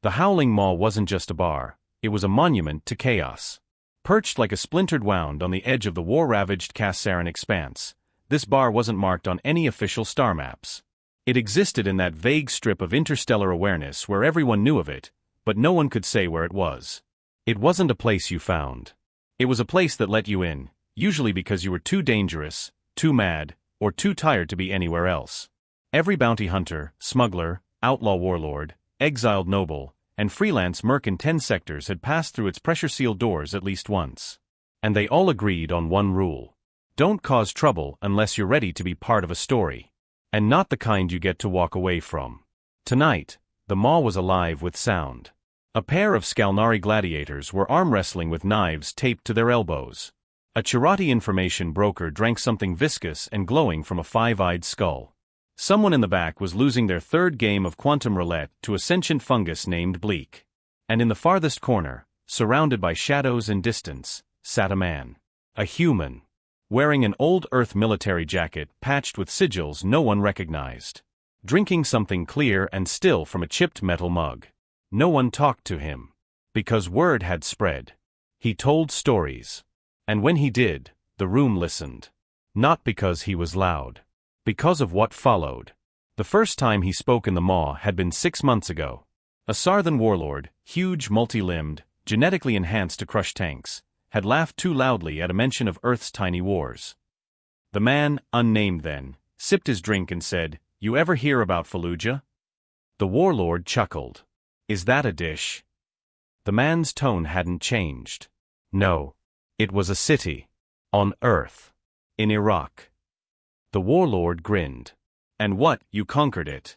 The Howling Maw wasn't just a bar, it was a monument to chaos. Perched like a splintered wound on the edge of the war-ravaged Kassaran expanse, this bar wasn't marked on any official star maps. It existed in that vague strip of interstellar awareness where everyone knew of it, but no one could say where it was. It wasn't a place you found. It was a place that let you in, usually because you were too dangerous, too mad, or too tired to be anywhere else. Every bounty hunter, smuggler, outlaw warlord, exiled noble, and freelance merc in 10 sectors had passed through its pressure-sealed doors at least once. And they all agreed on one rule. Don't cause trouble unless you're ready to be part of a story. And not the kind you get to walk away from. Tonight, the Maw was alive with sound. A pair of Skalnari gladiators were arm-wrestling with knives taped to their elbows. A Chirati information broker drank something viscous and glowing from a five-eyed skull. Someone in the back was losing their third game of quantum roulette to a sentient fungus named Bleak. And in the farthest corner, surrounded by shadows and distance, sat a man. A human. Wearing an old Earth military jacket patched with sigils no one recognized. Drinking something clear and still from a chipped metal mug. No one talked to him. Because word had spread. He told stories. And when he did, the room listened. Not because he was loud. Because of what followed. The first time he spoke in the Maw had been 6 months ago. A Sarthan warlord, huge, multi-limbed, genetically enhanced to crush tanks, had laughed too loudly at a mention of Earth's tiny wars. The man, unnamed then, sipped his drink and said, "You ever hear about Fallujah?" The warlord chuckled. "Is that a dish?" The man's tone hadn't changed. No. It was a city. On Earth. In Iraq. The warlord grinned. "And what, you conquered it?"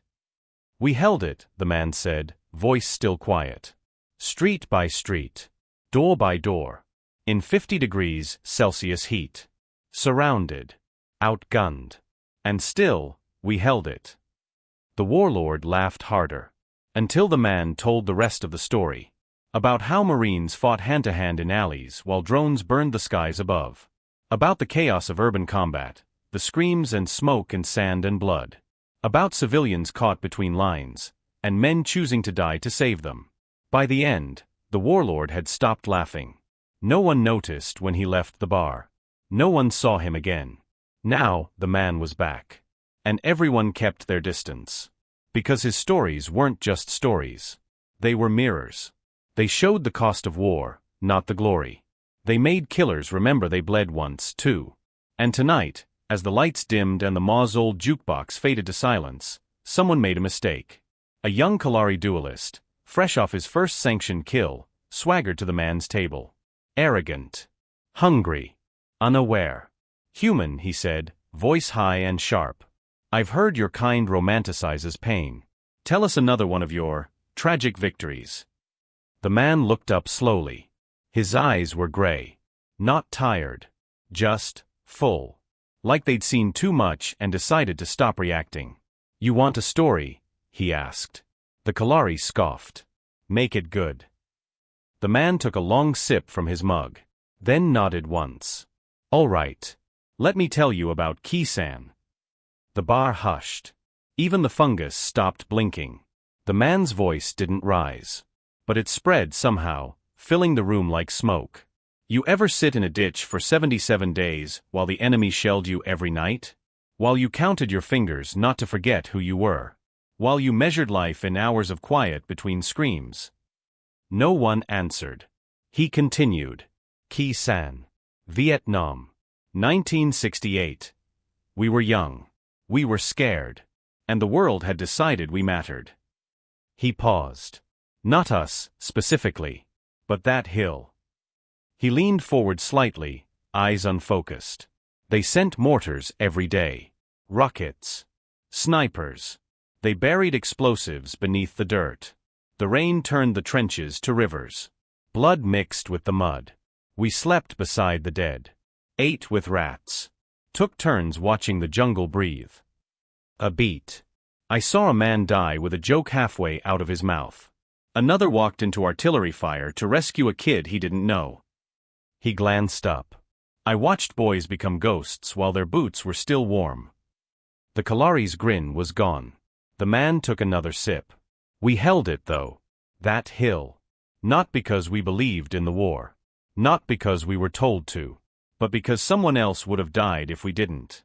"We held it," the man said, voice still quiet. "Street by street. Door by door. In 50 degrees Celsius heat. Surrounded. Outgunned. And still, we held it." The warlord laughed harder. Until the man told the rest of the story. About how Marines fought hand-to-hand in alleys while drones burned the skies above. About the chaos of urban combat. The screams and smoke and sand and blood. About civilians caught between lines, and men choosing to die to save them. By the end, the warlord had stopped laughing. No one noticed when he left the bar. No one saw him again. Now, the man was back. And everyone kept their distance. Because his stories weren't just stories. They were mirrors. They showed the cost of war, not the glory. They made killers remember they bled once, too. And tonight, as the lights dimmed and the Maw's old jukebox faded to silence, someone made a mistake. A young Kalari duelist, fresh off his first sanctioned kill, swaggered to the man's table. Arrogant. Hungry. Unaware. "Human," he said, voice high and sharp. "I've heard your kind romanticizes pain. Tell us another one of your tragic victories." The man looked up slowly. His eyes were gray. Not tired. Just full. Like they'd seen too much and decided to stop reacting. "You want a story?" he asked. The Kalari scoffed. "Make it good." The man took a long sip from his mug. Then nodded once. "All right. Let me tell you about Kisan." The bar hushed. Even the fungus stopped blinking. The man's voice didn't rise. But it spread somehow, filling the room like smoke. "You ever sit in a ditch for 77 days while the enemy shelled you every night? While you counted your fingers not to forget who you were? While you measured life in hours of quiet between screams?" No one answered. He continued. "Kisan. Vietnam. 1968. We were young. We were scared. And the world had decided we mattered." He paused. "Not us, specifically. But that hill." He leaned forward slightly, eyes unfocused. "They sent mortars every day. Rockets. Snipers. They buried explosives beneath the dirt. The rain turned the trenches to rivers. Blood mixed with the mud. We slept beside the dead. Ate with rats. Took turns watching the jungle breathe. A beat. I saw a man die with a joke halfway out of his mouth. Another walked into artillery fire to rescue a kid he didn't know. He glanced up. I watched boys become ghosts while their boots were still warm. The Kalari's grin was gone. The man took another sip. "We held it, though. That hill. Not because we believed in the war. Not because we were told to. But because someone else would have died if we didn't.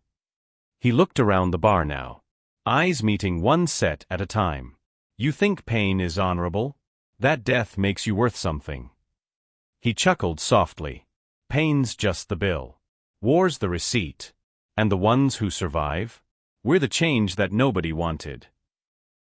He looked around the bar now. Eyes meeting one set at a time. You think pain is honorable? That death makes you worth something. He chuckled softly. Pain's just the bill. War's the receipt. And the ones who survive? We're the change that nobody wanted.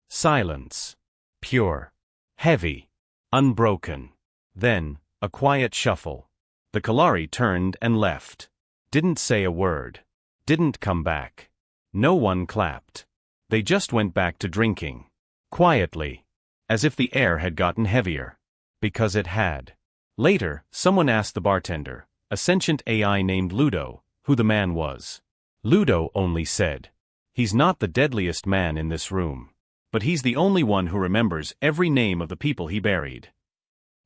Silence. Pure. Heavy. Unbroken. Then, a quiet shuffle. The Kalari turned and left. Didn't say a word. Didn't come back. No one clapped. They just went back to drinking. Quietly. As if the air had gotten heavier. Because it had. Later, someone asked the bartender, a sentient AI named Ludo, who the man was. Ludo only said, "He's not the deadliest man in this room. But he's the only one who remembers every name of the people he buried."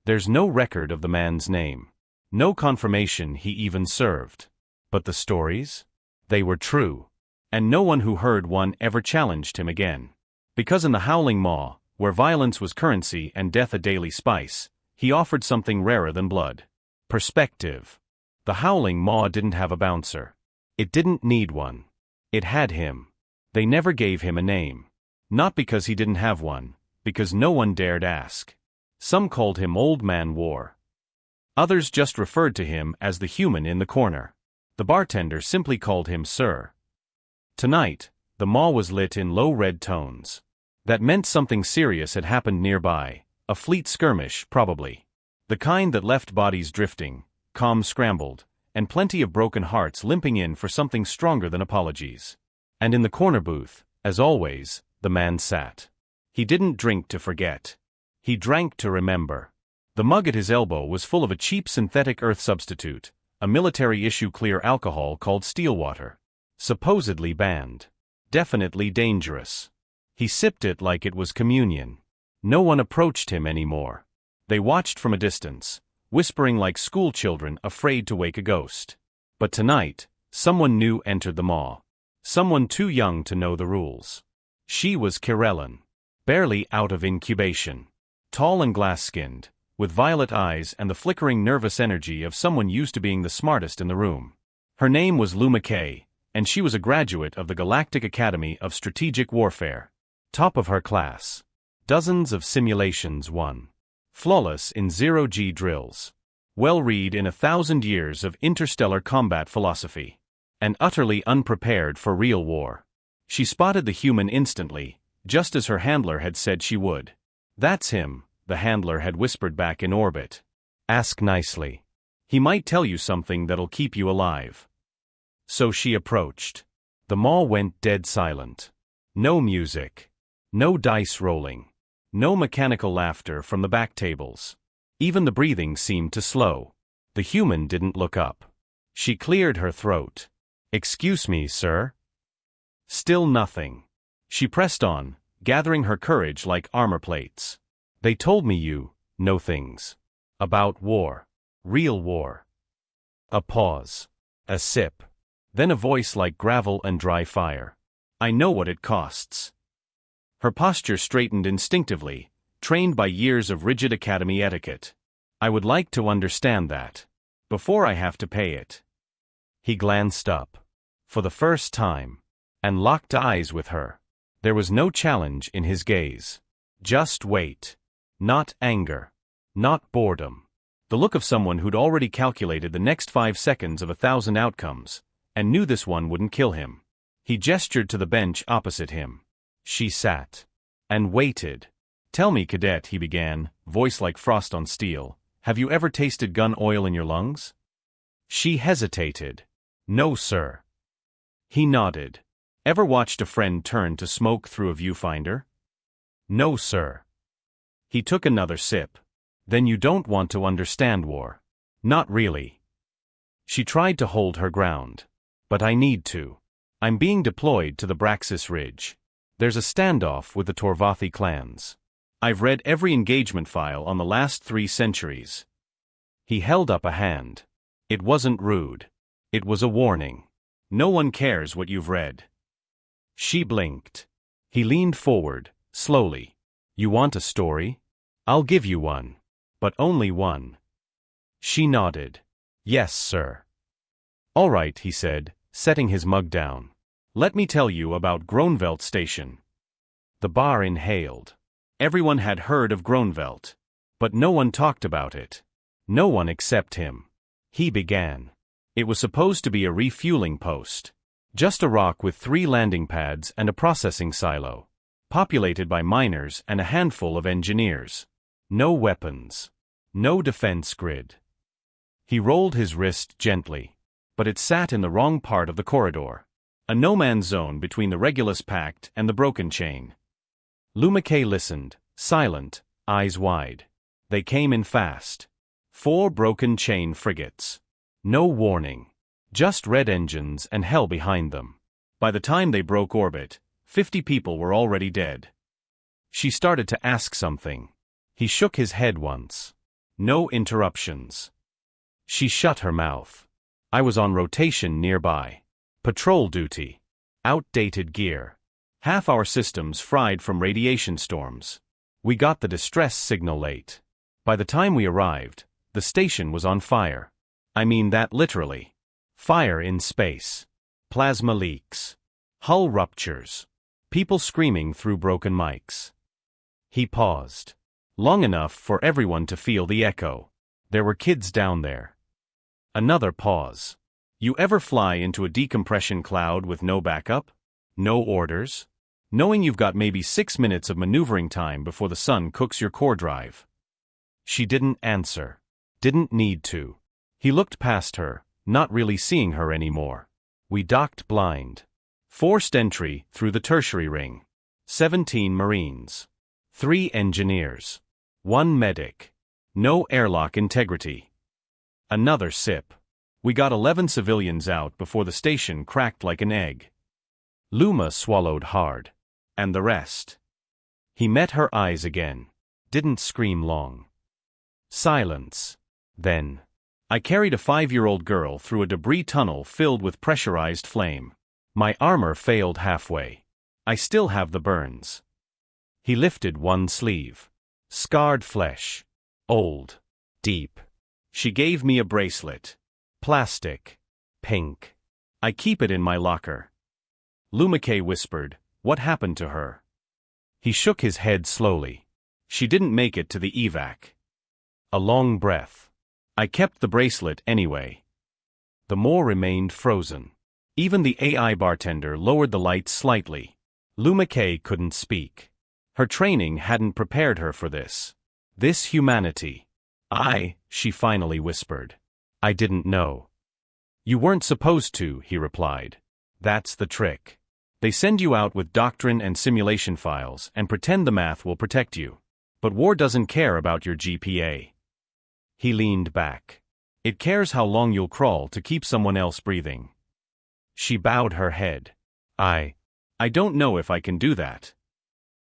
There's no record of the man's name. No confirmation he even served. But the stories? They were true. And no one who heard one ever challenged him again. Because in the Howling Maw, where violence was currency and death a daily spice, he offered something rarer than blood. Perspective. The Howling Maw didn't have a bouncer. It didn't need one. It had him. They never gave him a name. Not because he didn't have one, because no one dared ask. Some called him Old Man War. Others just referred to him as the human in the corner. The bartender simply called him Sir. Tonight, the maw was lit in low red tones. That meant something serious had happened nearby, a fleet skirmish, probably. The kind that left bodies drifting, comms scrambled, and plenty of broken hearts limping in for something stronger than apologies. And in the corner booth, as always, the man sat. He didn't drink to forget. He drank to remember. The mug at his elbow was full of a cheap synthetic earth substitute, a military-issue clear alcohol called steel water. Supposedly banned. Definitely dangerous. He sipped it like it was communion. No one approached him anymore. They watched from a distance, whispering like school children afraid to wake a ghost. But tonight, someone new entered the maw. Someone too young to know the rules. She was Kirellen. Barely out of incubation. Tall and glass-skinned, with violet eyes and the flickering nervous energy of someone used to being the smartest in the room. Her name was Lou McKay, and she was a graduate of the Galactic Academy of Strategic Warfare. Top of her class. Dozens of simulations won. Flawless in zero-G drills. Well-read in 1,000 years of interstellar combat philosophy. And utterly unprepared for real war. She spotted the human instantly, just as her handler had said she would. "That's him," the handler had whispered back in orbit. "Ask nicely. He might tell you something that'll keep you alive." So she approached. The mall went dead silent. No music. No dice rolling. No mechanical laughter from the back tables. Even the breathing seemed to slow. The human didn't look up. She cleared her throat. "Excuse me, sir." Still nothing. She pressed on, gathering her courage like armor plates. "They told me you know things. About war. Real war." A pause. A sip. Then a voice like gravel and dry fire. "I know what it costs." Her posture straightened instinctively, trained by years of rigid academy etiquette. "I would like to understand that. Before I have to pay it." He glanced up. For the first time. And locked eyes with her. There was no challenge in his gaze. Just weight. Not anger. Not boredom. The look of someone who'd already calculated the next 5 seconds of 1,000 outcomes, and knew this one wouldn't kill him. He gestured to the bench opposite him. She sat. And waited. "Tell me, cadet," he began, voice like frost on steel, "have you ever tasted gun oil in your lungs?" She hesitated. "No, sir." He nodded. "Ever watched a friend turn to smoke through a viewfinder?" "No, sir." He took another sip. "Then you don't want to understand war." "Not really." She tried to hold her ground. "But I need to. I'm being deployed to the Braxis Ridge. There's a standoff with the Torvathi clans. I've read every engagement file on the last 3 centuries." He held up a hand. It wasn't rude. It was a warning. "No one cares what you've read." She blinked. He leaned forward, slowly. "You want a story?" I'll give you one. But only one. She nodded. Yes, sir. All right, he said, setting his mug down. Let me tell you about Groenvelt Station. The bar inhaled. Everyone had heard of Groenvelt. But no one talked about it. No one except him. He began. It was supposed to be a refueling post. Just a rock with 3 landing pads and a processing silo. Populated by miners and a handful of engineers. No weapons. No defense grid. He rolled his wrist gently. But it sat in the wrong part of the corridor. A no-man's zone between the Regulus Pact and the Broken Chain. Lou McKay listened, silent, eyes wide. They came in fast. 4 Broken Chain frigates. No warning. Just red engines and hell behind them. By the time they broke orbit, 50 people were already dead. She started to ask something. He shook his head once. No interruptions. She shut her mouth. I was on rotation nearby. Patrol duty. Outdated gear. Half our systems fried from radiation storms. We got the distress signal late. By the time we arrived, the station was on fire. I mean that literally. Fire in space. Plasma leaks. Hull ruptures. People screaming through broken mics. He paused. Long enough for everyone to feel the echo. There were kids down there. Another pause. You ever fly into a decompression cloud with no backup? No orders? Knowing you've got maybe 6 minutes of maneuvering time before the sun cooks your core drive. She didn't answer. Didn't need to. He looked past her, not really seeing her anymore. We docked blind. Forced entry through the tertiary ring. 17 Marines. 3 engineers. 1 medic. No airlock integrity. Another sip. We got 11 civilians out before the station cracked like an egg. Luma swallowed hard. And the rest. He met her eyes again. Didn't scream long. Silence. Then. I carried a 5-year-old girl through a debris tunnel filled with pressurized flame. My armor failed halfway. I still have the burns. He lifted one sleeve. Scarred flesh. Old. Deep. She gave me a bracelet. Plastic. Pink. I keep it in my locker. Lou McKay whispered, "What happened to her?" He shook his head slowly. She didn't make it to the evac. A long breath. I kept the bracelet anyway. The more remained frozen. Even the AI bartender lowered the lights slightly. Lou McKay couldn't speak. Her training hadn't prepared her for this. This humanity. She finally whispered. I didn't know. You weren't supposed to, he replied. That's the trick. They send you out with doctrine and simulation files and pretend the math will protect you. But war doesn't care about your GPA. He leaned back. It cares how long you'll crawl to keep someone else breathing. She bowed her head. I don't know if I can do that.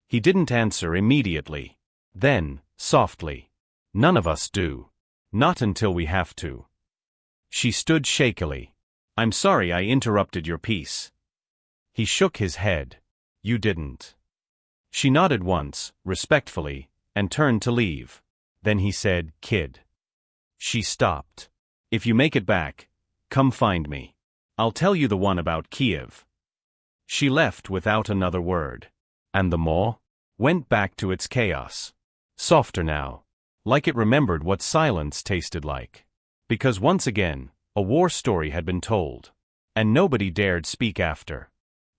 He didn't answer immediately. Then, softly. None of us do. Not until we have to. She stood shakily. I'm sorry I interrupted your piece. He shook his head. You didn't. She nodded once, respectfully, and turned to leave. Then he said, Kid. She stopped. If you make it back, come find me. I'll tell you the one about Kiev. She left without another word. And the maw went back to its chaos. Softer now. Like it remembered what silence tasted like. Because once again, a war story had been told. And nobody dared speak after.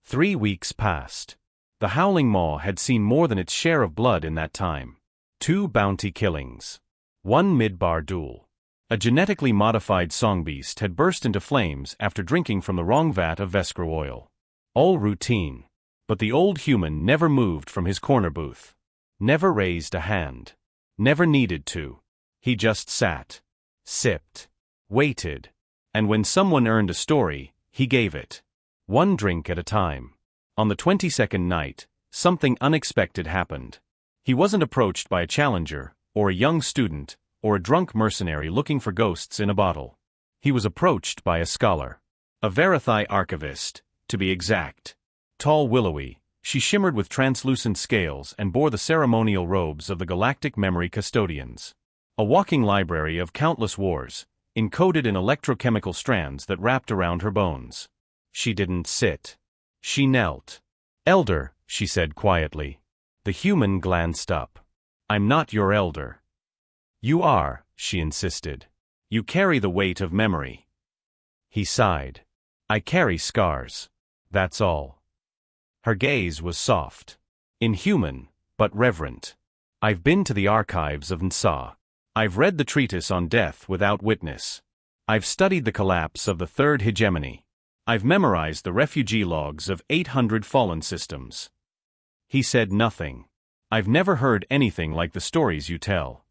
3 weeks passed. The Howling Maw had seen more than its share of blood in that time. 2 bounty killings. 1 mid-bar duel. A genetically modified songbeast had burst into flames after drinking from the wrong vat of Veskra oil. All routine. But the old human never moved from his corner booth. Never raised a hand. Never needed to. He just sat. Sipped. Waited. And when someone earned a story, he gave it. 1 drink at a time. On the 22nd night, something unexpected happened. He wasn't approached by a challenger, or a young student, or a drunk mercenary looking for ghosts in a bottle. He was approached by a scholar. A Verathai archivist, to be exact. Tall, willowy, She shimmered with translucent scales and bore the ceremonial robes of the galactic memory custodians. A walking library of countless wars, encoded in electrochemical strands that wrapped around her bones. She didn't sit. She knelt. "Elder," she said quietly. The human glanced up. "I'm not your elder." "You are," she insisted. "You carry the weight of memory." He sighed. "I carry scars. That's all." Her gaze was soft. Inhuman, but reverent. "I've been to the archives of Nsa. I've read the treatise on death without witness. I've studied the collapse of the Third Hegemony. I've memorized the refugee logs of 800 fallen systems." He said nothing. "I've never heard anything like the stories you tell."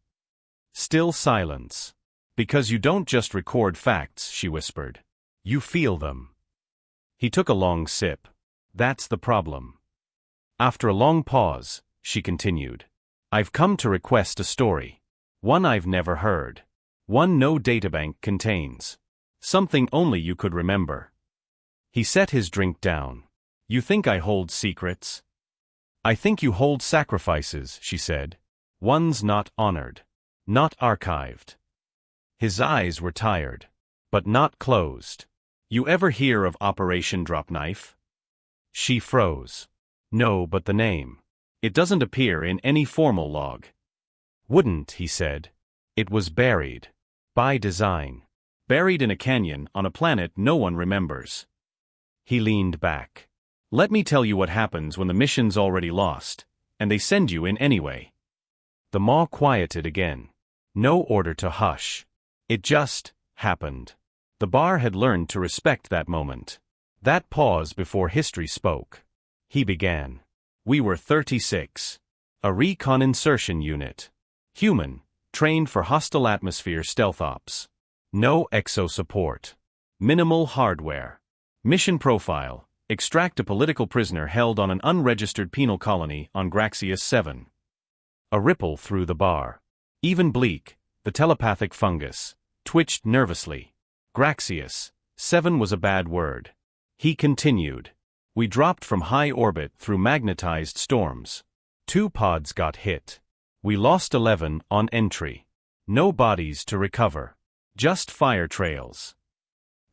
Still silence. "Because you don't just record facts," she whispered. "You feel them." He took a long sip. "That's the problem." After a long pause, she continued. "I've come to request a story. One I've never heard. One no databank contains. Something only you could remember." He set his drink down. "You think I hold secrets?" "I think you hold sacrifices," she said. "Ones not honored. Not archived." His eyes were tired. But not closed. "You ever hear of Operation Drop Knife?" She froze. "No, but the name. It doesn't appear in any formal log." "Wouldn't," he said. "It was buried. By design. Buried in a canyon on a planet no one remembers." He leaned back. "Let me tell you what happens when the mission's already lost, and they send you in anyway." The maw quieted again. No order to hush. It just happened. The bar had learned to respect that moment. That pause before history spoke. He began. "We were 36. A recon insertion unit. Human, trained for hostile atmosphere stealth ops. No exo support. Minimal hardware. Mission profile: extract a political prisoner held on an unregistered penal colony on Graxius 7. A ripple through the bar. Even Bleak, the telepathic fungus, twitched nervously. Graxius 7 was a bad word. He continued. "We dropped from high orbit through magnetized storms. 2 pods got hit. We lost 11 on entry. No bodies to recover. Just fire trails."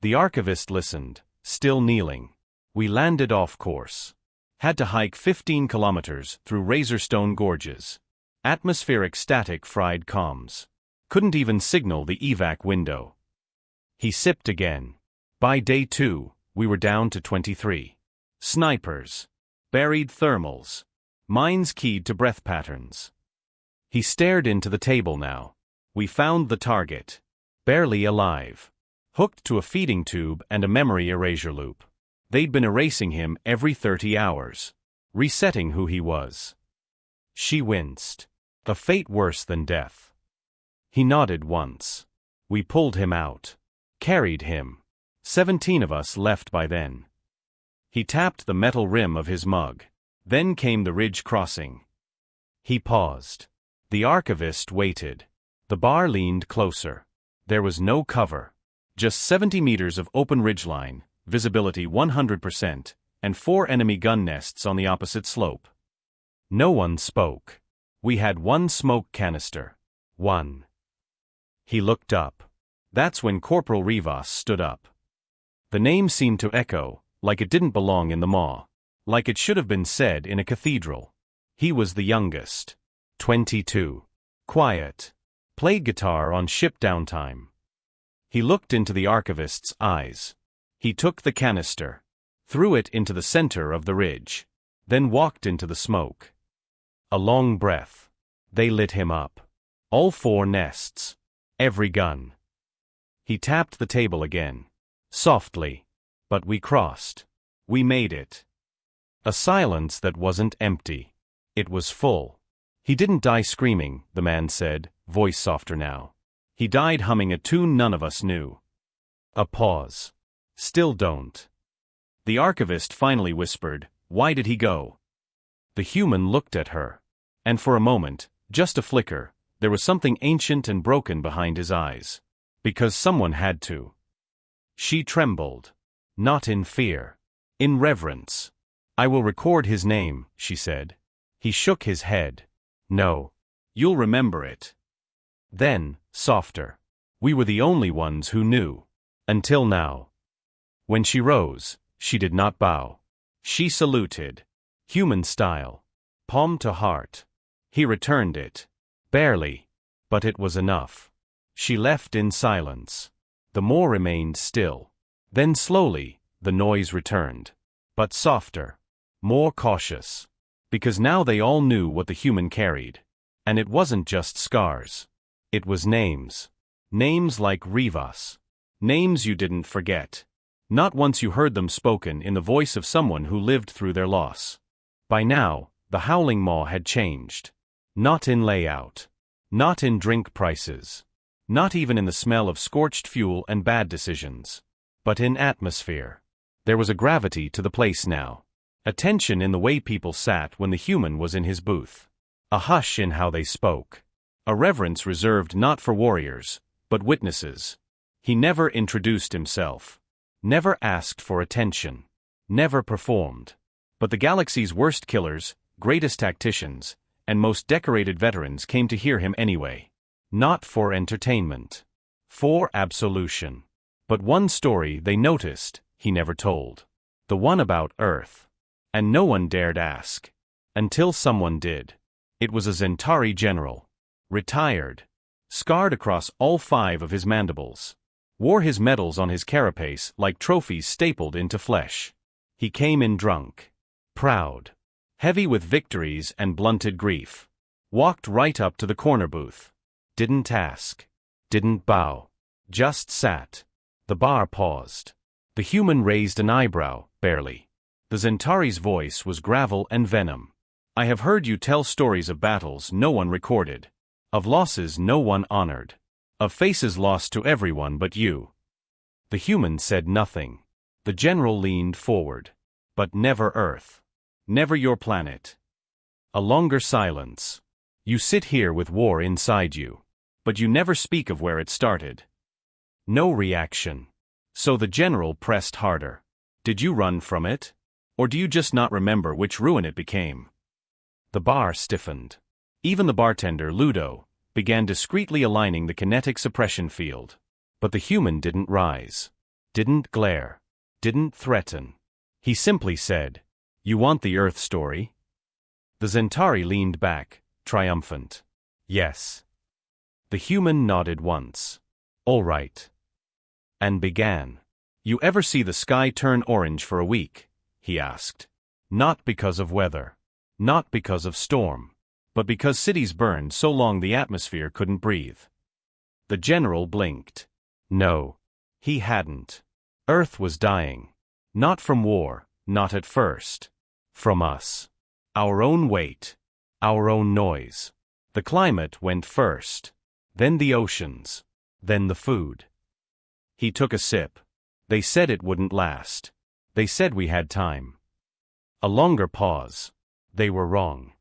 The archivist listened, still kneeling. "We landed off course. Had to hike 15 kilometers through Razorstone gorges. Atmospheric static fried comms. Couldn't even signal the evac window." He sipped again. "By day 2, we were down to 23. Snipers. Buried thermals. Mines keyed to breath patterns." He stared into the table now. "We found the target. Barely alive. Hooked to a feeding tube and a memory erasure loop. They'd been erasing him every 30 hours. Resetting who he was." She winced. "A fate worse than death." He nodded once. "We pulled him out. Carried him. 17 of us left by then." He tapped the metal rim of his mug. Then came the ridge crossing. He paused. The archivist waited. The bar leaned closer. There was no cover. Just 70 meters of open ridgeline, visibility 100%, and 4 enemy gun nests on the opposite slope. No one spoke. "We had 1 smoke canister. 1. He looked up. That's when Corporal Rivas stood up. The name seemed to echo, like it didn't belong in the maw. Like it should have been said in a cathedral. He was the youngest. 22. Quiet. Played guitar on ship downtime. He looked into the archivist's eyes. He took the canister. Threw it into the center of the ridge. Then walked into the smoke. A long breath. They lit him up. All 4 nests. Every gun. He tapped the table again. Softly. "But we crossed. We made it." A silence that wasn't empty. It was full. "He didn't die screaming," the man said, voice softer now. "He died humming a tune none of us knew." A pause. "Still don't." The archivist finally whispered, "Why did he go?" The human looked at her. And for a moment, just a flicker, there was something ancient and broken behind his eyes. Because someone had to. She trembled. Not in fear. In reverence. I will record his name, she said. He shook his head. No. You'll remember it. Then, softer. We were the only ones who knew. Until now. When she rose, she did not bow. She saluted. Human style. Palm to heart. He returned it. Barely. But it was enough. She left in silence. The moor remained still. Then slowly, the noise returned. But softer. More cautious. Because now they all knew what the human carried. And it wasn't just scars. It was names. Names like Rivas. Names you didn't forget. Not once you heard them spoken in the voice of someone who lived through their loss. By now, the howling maw had changed. Not in layout. Not in drink prices. Not even in the smell of scorched fuel and bad decisions. But in atmosphere. There was a gravity to the place now. A tension in the way people sat when the human was in his booth. A hush in how they spoke. A reverence reserved not for warriors, but witnesses. He never introduced himself. Never asked for attention. Never performed. But the galaxy's worst killers, greatest tacticians, and most decorated veterans came to hear him anyway. Not for entertainment. For absolution. But one story they noticed, he never told. The one about Earth. And no one dared ask. Until someone did. It was a Zentari general. Retired. Scarred across all 5 of his mandibles. Wore his medals on his carapace like trophies stapled into flesh. He came in drunk. Proud. Heavy with victories and blunted grief. Walked right up to the corner booth. Didn't ask. Didn't bow. Just sat. The bar paused. The human raised an eyebrow, barely. The Zentari's voice was gravel and venom. I have heard you tell stories of battles no one recorded. Of losses no one honored. Of faces lost to everyone but you. The human said nothing. The general leaned forward. But never Earth. Never your planet. A longer silence. You sit here with war inside you. But you never speak of where it started. No reaction. So the general pressed harder. Did you run from it? Or do you just not remember which ruin it became? The bar stiffened. Even the bartender, Ludo, began discreetly aligning the kinetic suppression field. But the human didn't rise. Didn't glare. Didn't threaten. He simply said, "You want the Earth story?" The Zentari leaned back, triumphant. Yes. The human nodded once. All right. And began. You ever see the sky turn orange for a week? He asked. Not because of weather. Not because of storm. But because cities burned so long the atmosphere couldn't breathe. The general blinked. No. He hadn't. Earth was dying. Not from war, not at first. From us. Our own weight. Our own noise. The climate went first. Then the oceans. Then the food. He took a sip. They said it wouldn't last. They said we had time. A longer pause. They were wrong.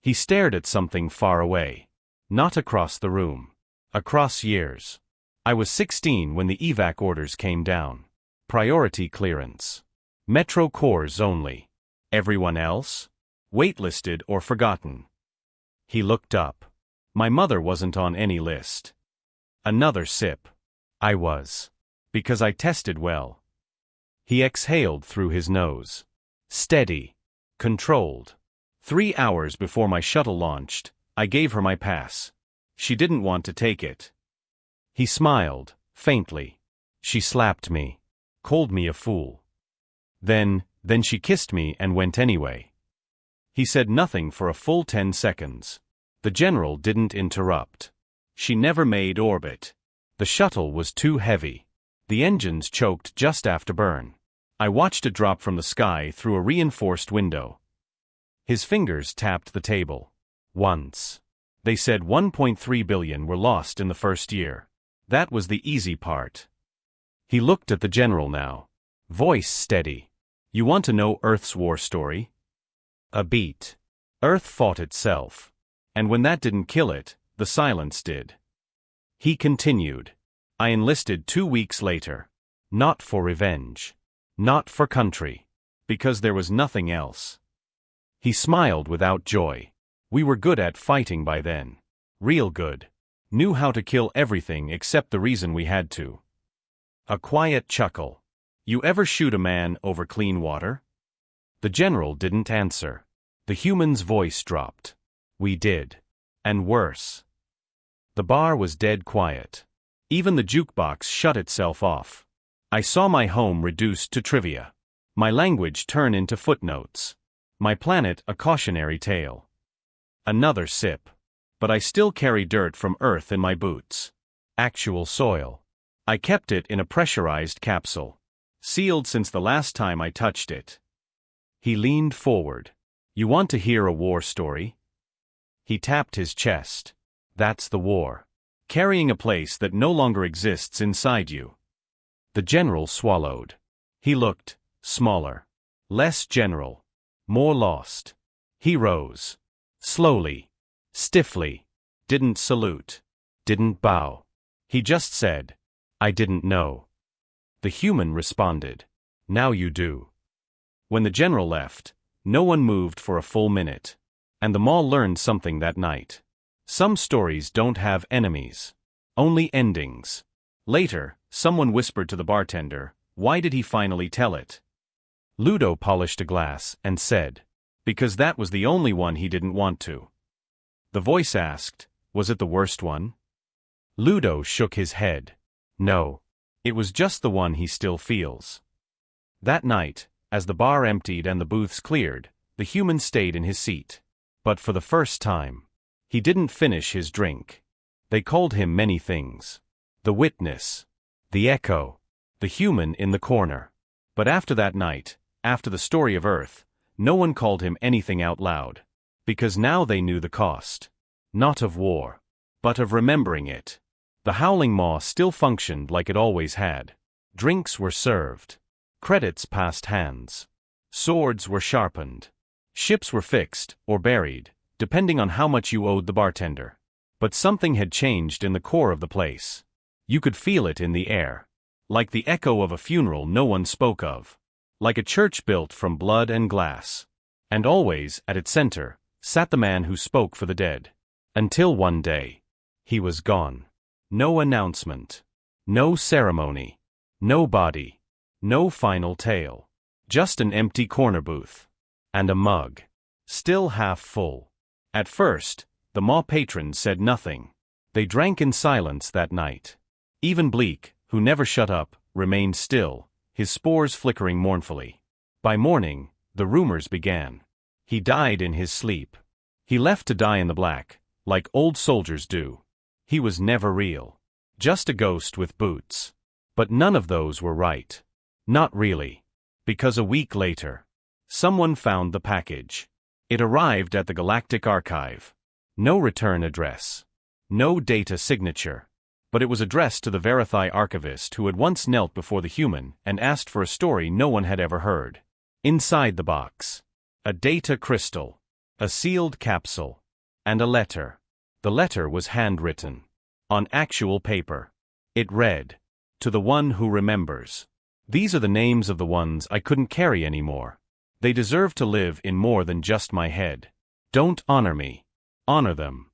He stared at something far away. Not across the room. Across years. I was 16 when the evac orders came down. Priority clearance. Metro cores only. Everyone else? Waitlisted or forgotten. He looked up. My mother wasn't on any list. Another sip. I was. Because I tested well. He exhaled through his nose. Steady. Controlled. 3 hours before my shuttle launched, I gave her my pass. She didn't want to take it. He smiled, faintly. She slapped me. Called me a fool. Then she kissed me and went anyway. He said nothing for a full 10 seconds. The general didn't interrupt. She never made orbit. The shuttle was too heavy. The engines choked just after burn. I watched it drop from the sky through a reinforced window. His fingers tapped the table. Once. They said 1.3 billion were lost in the first year. That was the easy part. He looked at the general now. Voice steady. You want to know Earth's war story? A beat. Earth fought itself. And when that didn't kill it, the silence did. He continued. I enlisted 2 weeks later. Not for revenge. Not for country. Because there was nothing else. He smiled without joy. We were good at fighting by then. Real good. Knew how to kill everything except the reason we had to. A quiet chuckle. You ever shoot a man over clean water? The general didn't answer. The human's voice dropped. We did. And worse. The bar was dead quiet. Even the jukebox shut itself off. I saw my home reduced to trivia. My language turn into footnotes. My planet a cautionary tale. Another sip. But I still carry dirt from Earth in my boots. Actual soil. I kept it in a pressurized capsule. Sealed since the last time I touched it. He leaned forward. You want to hear a war story? He tapped his chest. That's the war. Carrying a place that no longer exists inside you. The general swallowed. He looked smaller. Less general. More lost. He rose. Slowly. Stiffly. Didn't salute. Didn't bow. He just said, I didn't know. The human responded, now you do. When the general left, no one moved for a full minute. And the mall learned something that night. Some stories don't have enemies. Only endings. Later, someone whispered to the bartender, why did he finally tell it? Ludo polished a glass and said, because that was the only one he didn't want to. The voice asked, was it the worst one? Ludo shook his head. No. It was just the one he still feels. That night, as the bar emptied and the booths cleared, the human stayed in his seat. But for the first time, he didn't finish his drink. They called him many things. The witness. The echo. The human in the corner. But after that night, after the story of Earth, no one called him anything out loud. Because now they knew the cost. Not of war. But of remembering it. The Howling Maw still functioned like it always had. Drinks were served. Credits passed hands. Swords were sharpened. Ships were fixed, or buried, depending on how much you owed the bartender. But something had changed in the core of the place. You could feel it in the air. Like the echo of a funeral no one spoke of. Like a church built from blood and glass. And always, at its center, sat the man who spoke for the dead. Until one day. He was gone. No announcement. No ceremony. No body. No final tale. Just an empty corner booth. And a mug. Still half full. At first, the Maw patrons said nothing. They drank in silence that night. Even Bleak, who never shut up, remained still, his spores flickering mournfully. By morning, the rumors began. He died in his sleep. He left to die in the black, like old soldiers do. He was never real. Just a ghost with boots. But none of those were right. Not really. Because a week later, someone found the package. It arrived at the Galactic Archive. No return address. No data signature. But it was addressed to the Verithai archivist who had once knelt before the human and asked for a story no one had ever heard. Inside the box. A data crystal. A sealed capsule. And a letter. The letter was handwritten. On actual paper. It read, to the one who remembers. These are the names of the ones I couldn't carry anymore. They deserve to live in more than just my head. Don't honor me. Honor them.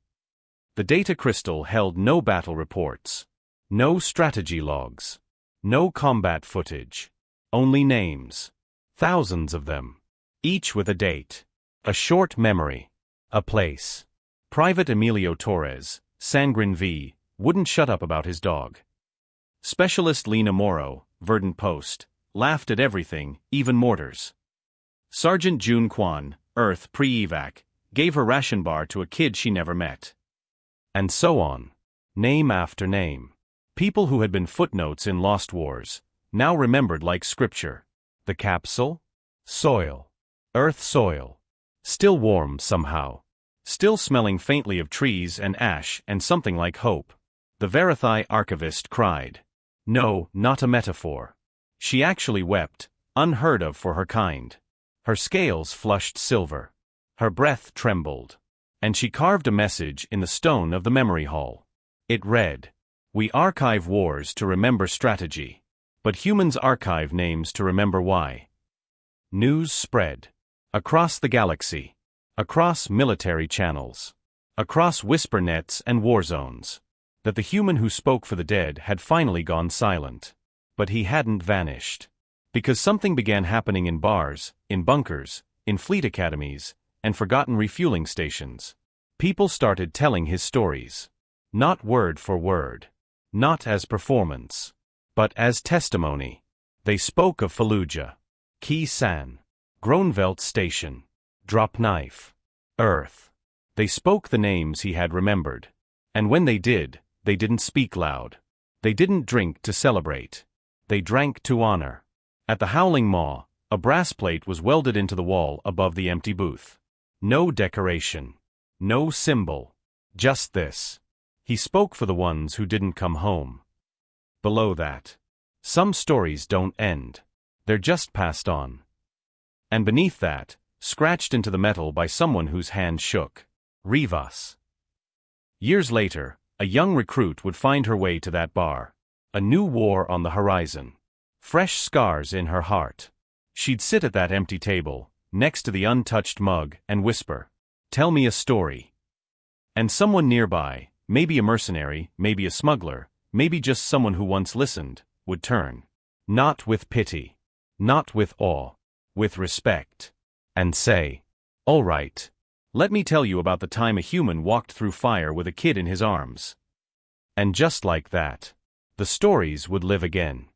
The data crystal held no battle reports. No strategy logs. No combat footage. Only names. Thousands of them. Each with a date. A short memory. A place. Private Emilio Torres, Sangrin V, wouldn't shut up about his dog. Specialist Lena Morrow, Verdant Post, laughed at everything, even mortars. Sergeant June Kwan, Earth pre-evac, gave her ration bar to a kid she never met. And so on. Name after name. People who had been footnotes in Lost Wars, now remembered like scripture. The capsule? Soil. Earth soil. Still warm somehow. Still smelling faintly of trees and ash and something like hope. The Verithai archivist cried. No, not a metaphor. She actually wept, unheard of for her kind. Her scales flushed silver. Her breath trembled. And she carved a message in the stone of the memory hall. It read, we archive wars to remember strategy. But humans archive names to remember why. News spread. Across the galaxy. Across military channels. Across whisper nets and war zones. That the human who spoke for the dead had finally gone silent. But he hadn't vanished. Because something began happening in bars, in bunkers, in fleet academies, and forgotten refueling stations. People started telling his stories. Not word for word. Not as performance. But as testimony. They spoke of Fallujah. Khe-Sanh. Groenveld Station. Drop Knife. Earth. They spoke the names he had remembered. And when they did, they didn't speak loud. They didn't drink to celebrate. They drank to honor. At the Howling Maw, a brass plate was welded into the wall above the empty booth. No decoration. No symbol. Just this. He spoke for the ones who didn't come home. Below that. Some stories don't end. They're just passed on. And beneath that, scratched into the metal by someone whose hand shook. Rivas. Years later, a young recruit would find her way to that bar. A new war on the horizon. Fresh scars in her heart. She'd sit at that empty table, next to the untouched mug, and whisper, "Tell me a story." And someone nearby, maybe a mercenary, maybe a smuggler, maybe just someone who once listened, would turn. Not with pity. Not with awe. With respect. And say, "All right. Let me tell you about the time a human walked through fire with a kid in his arms." And just like that, the stories would live again.